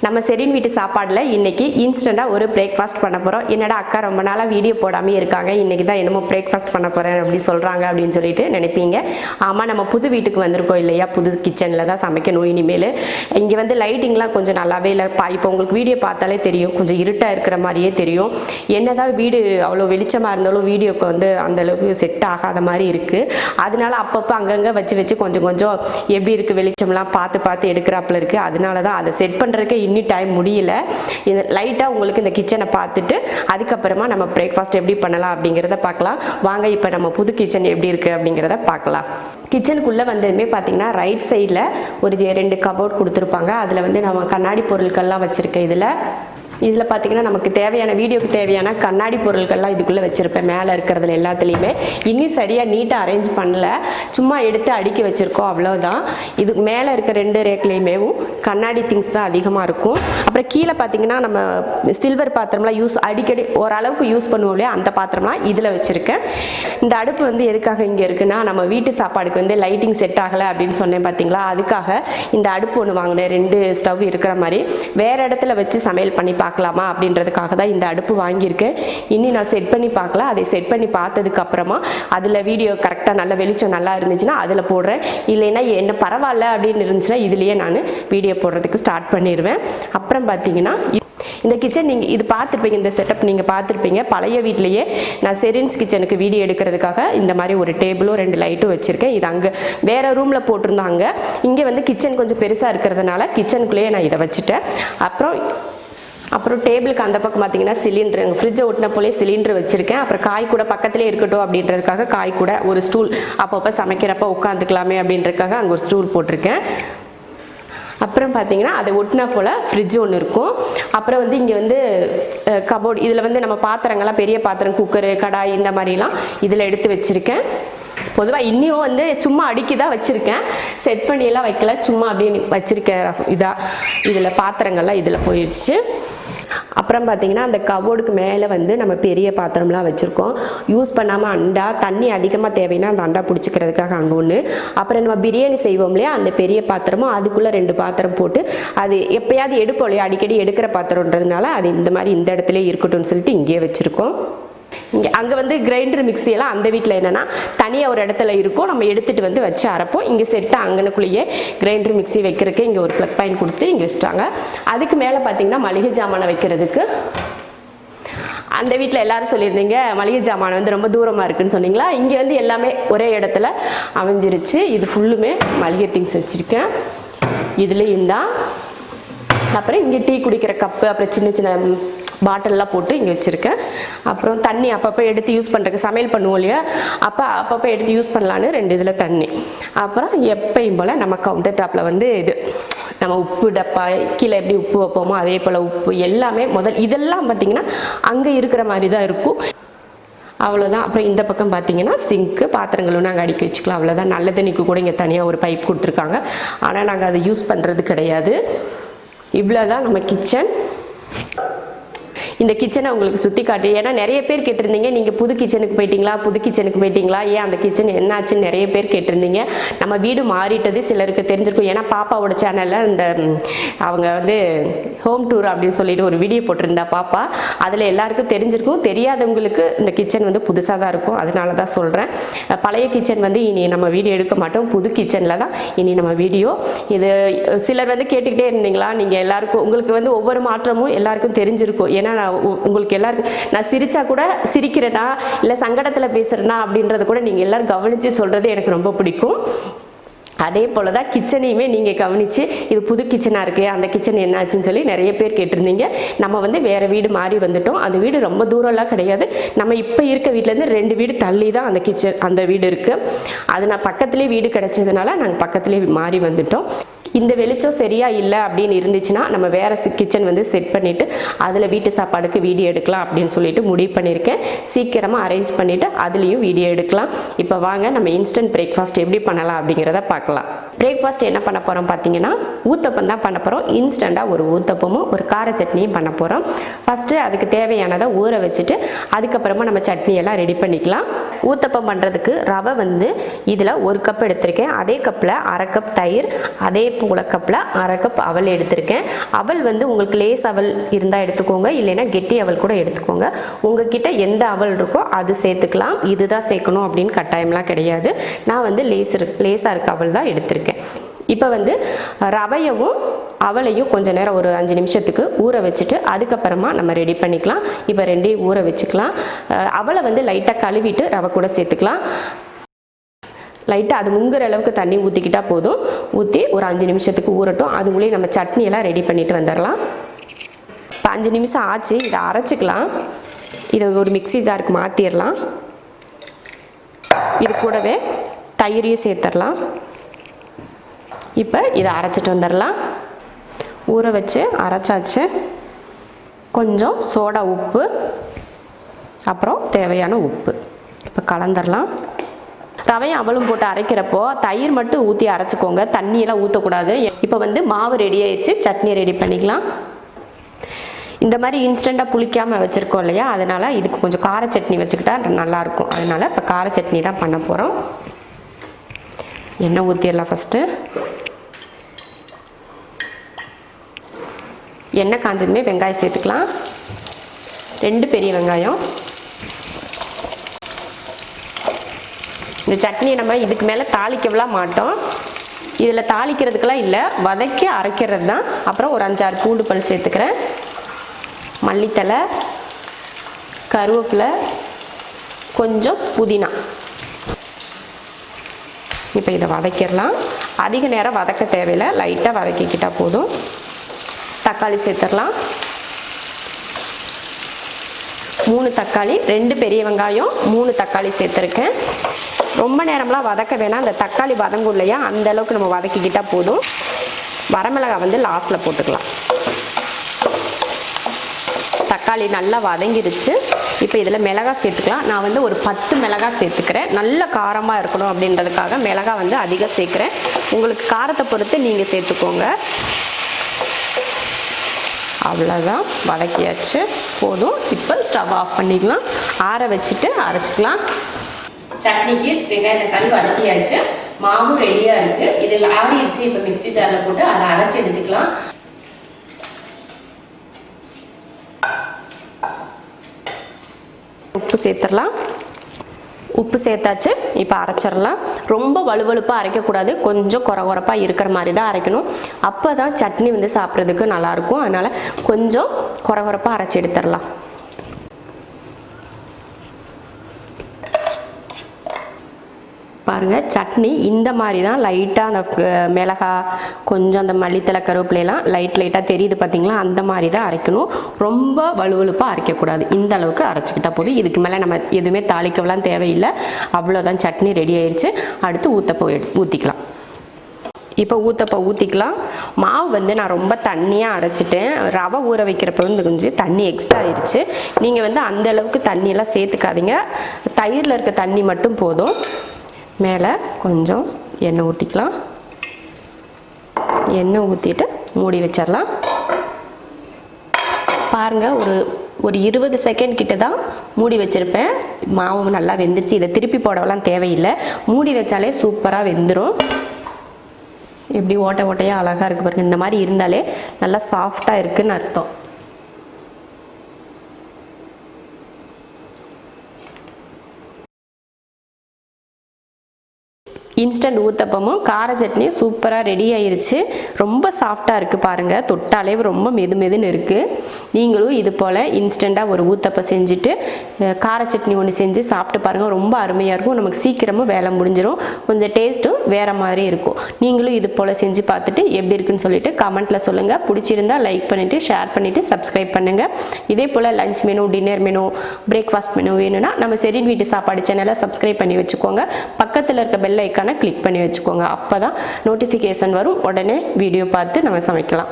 நம்ம செரின் வீட்டு சாப்பாடில் இன்றைக்கி இன்ஸ்டண்ட்டாக ஒரு பிரேக்ஃபாஸ்ட் பண்ண போகிறோம். என்னடா அக்கா ரொம்ப நாளாக வீடியோ போடாமே இருக்காங்க, இன்றைக்கி தான் என்னமோ பிரேக்ஃபாஸ்ட் பண்ண போகிறேன் அப்படி சொல்கிறாங்க அப்படின்னு சொல்லிட்டு நினைப்பீங்க. ஆமாம், நம்ம புது வீட்டுக்கு வந்திருக்கோம் இல்லையா, புது கிச்சனில் தான் சமைக்கணும் இனிமேல். இங்கே வந்து லைட்டிங்லாம் கொஞ்சம் நல்லாவே இல்லை. இப்போ உங்களுக்கு வீடியோ பார்த்தாலே தெரியும், கொஞ்சம் இருட்டாக இருக்கிற மாதிரியே தெரியும். என்னதான் வீடு அவ்வளோ வெளிச்சமாக இருந்தாலும் வீடியோக்கு வந்து அந்தளவுக்கு செட் ஆகாத மாதிரி இருக்குது. அதனால அப்பப்போ அங்கங்கே வச்சு கொஞ்சம் எப்படி இருக்குது வெளிச்சம்லாம் பார்த்து எடுக்கிறாப்புல இருக்குது. அதனால தான் அதை செட் பண்ணுறதுக்கு இன்னி டைம் முடியல. இது லைட்டாக உங்களுக்கு இந்த கிச்சனை பார்த்துட்டு அதுக்கப்புறமா நம்ம பிரேக்ஃபாஸ்ட் எப்படி பண்ணலாம் அப்படிங்கிறத பார்க்கலாம். வாங்க இப்போ நம்ம புது கிச்சன் எப்படி இருக்குது அப்படிங்கிறத பார்க்கலாம். கிச்சனுக்குள்ளே வந்ததுமே பார்த்தீங்கன்னா ரைட் சைடில் ஒரு 2 கபோர்ட் கொடுத்துருப்பாங்க. அதில் வந்து நம்ம கண்ணாடி பொருட்கள்லாம் வச்சுருக்கேன். இதில் பார்த்தீங்கன்னா நமக்கு தேவையான வீடியோக்கு தேவையான கண்ணாடி பொருட்கள்லாம் இதுக்குள்ளே வச்சுருப்பேன். மேலே இருக்கிறதுல எல்லாத்துலேயுமே இன்னும் சரியாக நீட்டாக அரேஞ்ச் பண்ணல, சும்மா எடுத்து அடுக்கி வச்சுருக்கோம், அவ்வளோதான். இதுக்கு மேலே இருக்க 2 ரேக்லேயுமே கண்ணாடி திங்ஸ் தான் அதிகமாக இருக்கும். அப்புறம் கீழே பார்த்தீங்கன்னா நம்ம சில்வர் பாத்திரம்லாம் அடிக்கடி ஓரளவுக்கு யூஸ் பண்ணுவோம் இல்லையா, அந்த பாத்திரம்லாம் இதில் வச்சுருக்கேன். இந்த அடுப்பு வந்து எதுக்காக இங்கே இருக்குன்னா, நம்ம வீட்டு சாப்பாடுக்கு வந்து லைட்டிங் செட் ஆகலை அப்படின்னு சொன்னேன் பார்த்தீங்களா, அதுக்காக இந்த அடுப்பு ஒன்று வாங்கினேன். 2 ஸ்டவ் இருக்கிற மாதிரி வேறு இடத்துல வச்சு சமையல் பண்ணி பார்க்கலாமா அப்படின்றதுக்காக தான் இந்த அடுப்பு வாங்கியிருக்கேன். இன்னும் நான் செட் பண்ணி பார்க்கல. அதை செட் பண்ணி பார்த்ததுக்கு அப்புறமா அதில் வீடியோ கரெக்டாக நல்ல வெளிச்சம் நல்லா இருந்துச்சுன்னா அதில் போடுறேன். இல்லைன்னா என்ன பரவாயில்ல அப்படின்னு இருந்துச்சுன்னா இதுலேயே நான் வீடியோ போடுறதுக்கு ஸ்டார்ட் பண்ணிடுவேன். அப்புறம் பார்த்தீங்கன்னா இந்த கிச்சன் நீங்கள் இது பார்த்துருப்பீங்க, இந்த செட்டப் நீங்கள் பார்த்துருப்பீங்க. பழைய வீட்லேயே நான் செரின்ஸ் கிச்சனுக்கு வீடியோ எடுக்கிறதுக்காக இந்த மாதிரி ஒரு டேபிளும் 2 லைட்டும் வச்சுருக்கேன். இது அங்கே வேறு ரூமில் போட்டிருந்தாங்க. இங்கே வந்து கிச்சன் கொஞ்சம் பெருசாக இருக்கிறதுனால கிச்சனுக்குள்ளேயே நான் இதை வச்சுட்டேன். அப்புறம் டேபிளுக்கு அந்த பக்கம் பார்த்தீங்கன்னா சிலிண்டர், ஃப்ரிட்ஜை ஒட்டின போலே சிலிண்டர் வச்சுருக்கேன். அப்புறம் காய் கூட பக்கத்துலேயே இருக்கட்டும் அப்படின்றதுக்காக காய் கூட ஒரு ஸ்டூல், அப்பப்போ சமைக்கிறப்ப உட்காந்துக்கலாமே அப்படின்றதுக்காக அங்கே ஒரு ஸ்டூல் போட்டிருக்கேன். அப்புறம் பார்த்தீங்கன்னா அதை ஒட்டினா போல் ஃப்ரிட்ஜ் ஒன்று இருக்கும். அப்புறம் வந்து இங்கே வந்து கபோர்டு, இதில் வந்து நம்ம பாத்திரங்கள்லாம் பெரிய பாத்திரம், குக்கரு, கடாய் இந்த மாதிரிலாம் இதில் எடுத்து வச்சுருக்கேன். பொதுவாக இன்னும் வந்து சும்மா அடுக்கி தான் வச்சுருக்கேன், செட் பண்ணியெல்லாம் வைக்கல, சும்மா அப்படின்னு வச்சுருக்கேன். இதில் பாத்திரங்கள்லாம் இதில் போயிடுச்சு. அப்புறம் பார்த்திங்கன்னா அந்த கபோர்டுக்கு மேலே வந்து நம்ம பெரிய பாத்திரம்லாம் வச்சுருக்கோம். யூஸ் பண்ணாமல் அண்டா, தண்ணி அதிகமாக தேவைன்னா அந்த அண்டா பிடிச்சிக்கிறதுக்காக அங்கே ஒன்று. அப்புறம் நம்ம பிரியாணி செய்வோம் இல்லையா, அந்த பெரிய பாத்திரமும் அதுக்குள்ளே 2 பாத்திரம் போட்டு அது எப்போயாவது எடுப்போம் இல்லையா, அடிக்கடி எடுக்கிற பாத்திரன்றதுனால அது இந்த மாதிரி இந்த இடத்துல இருக்கட்டும்னு சொல்லிட்டு இங்கேயே வச்சுருக்கோம். அங்கே வந்து கிரைண்டர் மிக்சியெல்லாம் அந்த வீட்டில் என்னென்னா தனியாக ஒரு இடத்துல இருக்கும், நம்ம எடுத்துகிட்டு வந்து வச்சு அரைப்போம். இங்கே செட்டாக அங்கனுக்குள்ளேயே கிரைண்டர் மிக்சி வைக்கிறதுக்கு இங்கே ஒரு ப்ளக் பாயிண்ட் கொடுத்து இங்கே வச்சுட்டாங்க. அதுக்கு மேலே பார்த்தீங்கன்னா மளிகை ஜாமானை வைக்கிறதுக்கு, அந்த வீட்டில் எல்லோரும் சொல்லியிருந்தீங்க மளிகை ஜாமான் வந்து ரொம்ப தூரமாக இருக்குதுன்னு சொன்னீங்களா, இங்கே வந்து எல்லாமே ஒரே இடத்துல அமைஞ்சிருச்சு. இது ஃபுல்லுமே மளிகை திங்ஸ் வச்சுருக்கேன். இதுலேயும் தான். அப்புறம் இங்கே டீ குடிக்கிற கப்பு, அப்புறம் சின்ன பாட்டிலெலாம் போட்டு இங்கே வச்சுருக்கேன். அப்புறம் தண்ணி அப்பப்போ எடுத்து யூஸ் பண்ணுறதுக்கு, சமையல் பண்ணுவோம் இல்லையா, அப்பப்போ எடுத்து யூஸ் பண்ணலான்னு 2 இதில் தண்ணி. அப்புறம் எப்பயும் போல் நம்ம கவுண்டர் டாப்பில் வந்து இது நம்ம உப்பு டப்பா, கீழே எப்படி உப்பு வைப்போமோ அதே போல் உப்பு எல்லாமே இதெல்லாம் பார்த்திங்கன்னா அங்கே இருக்கிற மாதிரி தான் இருக்கும், அவ்வளோதான். அப்புறம் இந்த பக்கம் பார்த்தீங்கன்னா சிங்க்கு, பாத்திரங்களும் நாங்கள் அடுக்கி வச்சுக்கலாம், அவ்வளோதான். நல்ல தண்ணிக்கு கூட இங்கே தனியாக ஒரு பைப் கொடுத்துருக்காங்க, ஆனால் நாங்கள் அதை யூஸ் பண்ணுறது கிடையாது. இவ்வளோதான் நம்ம கிச்சன். இந்த கிச்சனை உங்களுக்கு சுற்றி காட்டு. ஏன்னா நிறைய பேர் கேட்டிருந்தீங்க, நீங்கள் புது கிச்சனுக்கு போயிட்டீங்களா, ஏன் அந்த கிச்சன் என்னாச்சுன்னு நிறைய பேர் கேட்டிருந்தீங்க. நம்ம வீடு மாறிட்டது சிலருக்கு தெரிஞ்சிருக்கும். ஏன்னா பாப்பாவோட சேனலில் இந்த அவங்க வந்து ஹோம் டூர் அப்படின்னு சொல்லிட்டு ஒரு வீடியோ போட்டிருந்தா பாப்பா, அதில் எல்லாருக்கும் தெரிஞ்சிருக்கும். தெரியாதவங்களுக்கு இந்த கிச்சன் வந்து புதுசாக தான் இருக்கும், அதனால தான் சொல்கிறேன். பழைய கிச்சன் வந்து இனி நம்ம வீடியோ எடுக்க மாட்டோம், புது கிச்சனில் தான் இனி நம்ம வீடியோ. இது சிலர் வந்து கேட்டுக்கிட்டே இருந்தீங்களா, நீங்கள் எல்லாருக்கும் உங்களுக்கு வந்து ஒவ்வொரு மாற்றமும் எல்லாருக்கும் தெரிஞ்சிருக்கும். ஏன்னா உங்களுக்கு எல்லாருக்கும் நான் சிரிச்சா கூட சிரிக்கிறேனா இல்லை சங்கடத்தில் பேசுகிறேனா அப்படின்றத கூட நீங்கள் எல்லோரும் கவனித்து சொல்கிறது எனக்கு ரொம்ப பிடிக்கும். அதே போல் தான் கிச்சனையுமே நீங்கள் கவனித்து இது புது கிச்சனாக இருக்குது, அந்த கிச்சன் என்னாச்சுன்னு சொல்லி நிறைய பேர் கேட்டிருந்தீங்க. நம்ம வந்து வேறு வீடு மாறி வந்துட்டோம். அந்த வீடு ரொம்ப தூரம்லாம் கிடையாது, நம்ம இப்போ இருக்க வீட்டிலேருந்து 2 வீடு தள்ளி தான் அந்த வீடு இருக்குது. அது நான் பக்கத்துலேயே வீடு கிடைச்சதுனால நாங்கள் பக்கத்துலேயே மாறி வந்துட்டோம். இந்த வெளிச்சம் சரியாக இல்லை அப்படின்னு இருந்துச்சுன்னா நம்ம வேறு கிச்சன் வந்து செட் பண்ணிவிட்டு அதில் வீட்டு சாப்பாடுக்கு வீடியோ எடுக்கலாம் அப்படின்னு சொல்லிட்டு முடிவு பண்ணியிருக்கேன். சீக்கிரமாக அரேஞ்ச் பண்ணிவிட்டு அதுலேயும் வீடியோ எடுக்கலாம். இப்போ வாங்க நம்ம இன்ஸ்டன்ட் பிரேக்ஃபாஸ்ட் எப்படி பண்ணலாம் அப்படிங்கிறத பார்க்கலாம். பிரேக்ஃபாஸ்ட் என்ன பண்ண போகிறோம் பார்த்தீங்கன்னா, ஊத்தப்பம் தான் பண்ண போகிறோம். இன்ஸ்டண்ட்டாக ஒரு ஊத்தப்பமும் ஒரு கார சட்னியும் பண்ண போகிறோம். ஃபஸ்ட்டு அதுக்கு தேவையானதை ஊற வச்சுட்டு அதுக்கப்புறமா நம்ம சட்னியெல்லாம் ரெடி பண்ணிக்கலாம். ஊத்தப்பம் பண்ணுறதுக்கு ரவை வந்து இதில் 1 கப் எடுத்திருக்கேன். அதே கப்பில் 1/2 கப் தயிர், அதே உலக்கப்பில் 1/2 கப் அவல் எடுத்திருக்கேன். அவல் வந்து உங்களுக்கு லேஸ் அவல் இருந்தால் எடுத்துக்கோங்க, இல்லைன்னா கெட்டி அவல் கூட எடுத்துக்கோங்க. உங்ககிட்ட எந்த அவல் இருக்கோ அது சேர்த்துக்கலாம். இதுதான் சேர்க்கணும் அப்படின்னு கட்டாயம்லாம் கிடையாது. நான் வந்து லேசாக இருக்க அவல் தான் எடுத்திருக்கேன். இப்போ வந்து ரவையவும் அவளையும் கொஞ்சம் நேரம் ஒரு 5 நிமிஷத்துக்கு ஊற வச்சுட்டு அதுக்கப்புறமா நம்ம ரெடி பண்ணிக்கலாம். இப்போ ரெண்டையும் ஊற வச்சுக்கலாம். அவளை வந்து லைட்டாக கழுவிட்டு ரவை கூட சேர்த்துக்கலாம். லைட்டாக அது முங்குற அளவுக்கு தண்ணி ஊற்றிக்கிட்டால் போதும். ஊற்றி ஒரு 5 நிமிஷத்துக்கு ஊறட்டும். அதுக்குள்ளேயே நம்ம சட்னியெல்லாம் ரெடி பண்ணிட்டு வந்துடலாம். இப்போ 5 நிமிஷம் ஆச்சு. இதை அரைச்சிக்கலாம். இதை ஒரு மிக்ஸி ஜாருக்கு மாற்றிடலாம். இது கூடவே தயிரையும் சேர்த்துடலாம். இப்போ இதை அரைச்சிட்டு வந்துடலாம். ஊற வச்சு அரைச்சாச்சு. கொஞ்சம் சோடா உப்பு, அப்புறம் தேவையான உப்பு இப்போ கலந்துடலாம். ரவையும் அவலும் போட்டு அரைக்கிறப்போ தயிர் மட்டும் ஊற்றி அரைச்சிக்கோங்க, தண்ணியெல்லாம் ஊற்றக்கூடாது. இப்போ வந்து மாவு ரெடி ஆயிடுச்சு. சட்னி ரெடி பண்ணிக்கலாம். இந்த மாதிரி இன்ஸ்டண்ட்டாக புளிக்காமல் வச்சுருக்கோம் இல்லையா, அதனால் இதுக்கு கொஞ்சம் கார சட்னி வச்சுக்கிட்டா நல்லாயிருக்கும். அதனால் இப்போ கார சட்னி தான் பண்ண போகிறோம். எண்ணெய் ஊற்றிடலாம். ஃபஸ்ட்டு எண்ணெய் காஞ்சதுமே வெங்காயம் சேர்த்துக்கலாம். 2 பெரிய வெங்காயம். இந்த சட்னியை நம்ம இதுக்கு மேலே தாளிக்கலாம் மாட்டோம். இதில் தாளிக்கிறதுக்கெல்லாம் இல்லை, வதக்கி அரைக்கிறது தான். அப்புறம் ஒரு 5-6 பூண்டு பல் சேர்த்துக்கிறேன். மல்லித்தலை, கருவேப்பிலை, கொஞ்சம் புதினா. இப்போ இதை வதக்கிடலாம். அதிக நேரம் வதக்க தேவையில்லை, லைட்டாக வதக்கிக்கிட்டால் போதும். தக்காளி சேர்த்துடலாம். 3 தக்காளி, 2 பெரிய வெங்காயம், 3 தக்காளி சேர்த்துருக்கேன். ரொம்ப நேரம்லாம் வதக்க வேணாம். அந்த தக்காளி வதங்கும் இல்லையா, அந்த அளவுக்கு நம்ம வதக்கிக்கிட்டால் போதும். வரமிளகாய் வந்து லாஸ்ட்டில் போட்டுக்கலாம். தக்காளி நல்லா வதங்கிடுச்சு. இப்போ இதில் மிளகாய் சேர்த்துக்கலாம். நான் வந்து ஒரு 10 மிளகாய் சேர்த்துக்கிறேன். நல்ல காரமாக இருக்கணும் அப்படின்றதுக்காக மிளகாய் வந்து அதிகம் சேர்க்குறேன். உங்களுக்கு காரத்தை பொறுத்து நீங்கள் சேர்த்துக்கோங்க. அவ்வளோதான், வதக்கியாச்சு, போதும். இப்போ ஸ்டவ் ஆஃப் பண்ணிக்கலாம். ஆற வச்சுட்டு அரைச்சிக்கலாம். சட்னிக்கு வெங்காய தக்காளி வதக்கியாச்சு. மாவும் ரெடியாக இருக்குது. இதில் ஆறிடுச்சு. இப்போ மிக்ஸி ஜாரில் போட்டு அதை அரைச்சி எடுத்துக்கலாம். உப்பு சேர்த்துடலாம். உப்பு சேர்த்தாச்சு. இப்போ அரைச்சிடலாம். ரொம்ப வலுவலுப்பாக அரைக்கக்கூடாது, கொஞ்சம் குறகுறப்பாக இருக்கிற மாதிரி தான் அரைக்கணும். அப்போ தான் சட்னி வந்து சாப்பிட்றதுக்கு நல்லாயிருக்கும். அதனால் கொஞ்சம் குறகுறப்பாக அரைச்சி எடுத்துடலாம். பாருங்கள், சட்னி இந்த மாதிரி தான் லைட்டாக அந்த மிளகாய், கொஞ்சம் அந்த மல்லித்தலை, கருவேப்பிலையெல்லாம் லைட்டாக தெரியுது பார்த்தீங்களா, அந்த மாதிரி தான் அரைக்கணும். ரொம்ப வலுவலுப்பாக அரைக்கக்கூடாது. இந்த அளவுக்கு அரைச்சிக்கிட்டால் போதும். இதுக்கு மேலே நம்ம எதுவுமே தாளிக்கலாம் தேவையில்லை. அவ்வளோதான், சட்னி ரெடி ஆயிடுச்சு. அடுத்து ஊற்றப்போ ஊற்றிக்கலாம். இப்போ ஊற்றப்போ ஊற்றிக்கலாம். மாவு வந்து நான் ரொம்ப தண்ணியாக அரைச்சிட்டேன். ரவை ஊற வைக்கிறப்ப வந்து கொஞ்சம் தண்ணி எக்ஸ்ட்ரா ஆயிடுச்சு. நீங்கள் வந்து அந்தளவுக்கு தண்ணியெல்லாம் சேர்த்துக்காதீங்க. தயிரில் இருக்க தண்ணி மட்டும் போதும். மேலே கொஞ்சம் எண்ணெய் ஊற்றிக்கலாம். எண்ணெய் ஊற்றிட்டு மூடி வச்சிடலாம். பாருங்கள், ஒரு 20 செகண்ட் கிட்ட தான் மூடி வச்சுருப்பேன். மாவு நல்லா வெந்துருச்சு. இதை திருப்பி போடலாம் தேவையில்லை. மூடி வச்சாலே சூப்பராக வெந்துடும். எப்படி ஓட்டை ஓட்டையாக அழகாக இருக்குது பாருங்கள். இந்த மாதிரி இருந்தாலே நல்லா சாஃப்டாக இருக்குதுன்னு அர்த்தம். இன்ஸ்டன்ட் ஊத்தப்பமும் கார சட்னியும் சூப்பராக ரெடி ஆயிருச்சு. ரொம்ப சாஃப்டாக இருக்குது பாருங்கள். தொட்டாலே ரொம்ப மெதுமெதுன்னு இருக்குது. நீங்களும் இது போல் இன்ஸ்டண்ட்டாக ஒரு ஊத்தப்பம் செஞ்சுட்டு கார சட்னி ஒன்று செஞ்சு சாப்பிட்டு பாருங்கள். ரொம்ப அருமையாக இருக்கும். நமக்கு சீக்கிரமாக வேலை முடிஞ்சிடும். கொஞ்சம் டேஸ்ட்டும் வேறு மாதிரி இருக்கும். நீங்களும் இது போல் செஞ்சு பார்த்துட்டு எப்படி இருக்குன்னு சொல்லிட்டு கமெண்ட்டில் சொல்லுங்கள். பிடிச்சிருந்தா லைக் பண்ணிவிட்டு ஷேர் பண்ணிவிட்டு சப்ஸ்கிரைப் பண்ணுங்கள். இதே போல் lunch menu, dinner menu, breakfast menu வேணும்னா நம்ம ஷெரின் வீட்டு சாப்பாடு சேனலை சப்ஸ்கிரைப் பண்ணி வச்சுக்கோங்க. பக்கத்தில் இருக்க பெல் ஐக்கானை கிளிக் பண்ணி வச்சுக்கோங்க. அப்போ தான் நோட்டிஃபிகேஷன் வரும். உடனே வீடியோ பார்த்து நம்ம சமைக்கலாம்.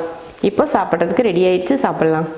இப்போ சாப்பிட்றதுக்கு ரெடி ஆயிடுச்சு, சாப்பிட்லாம்.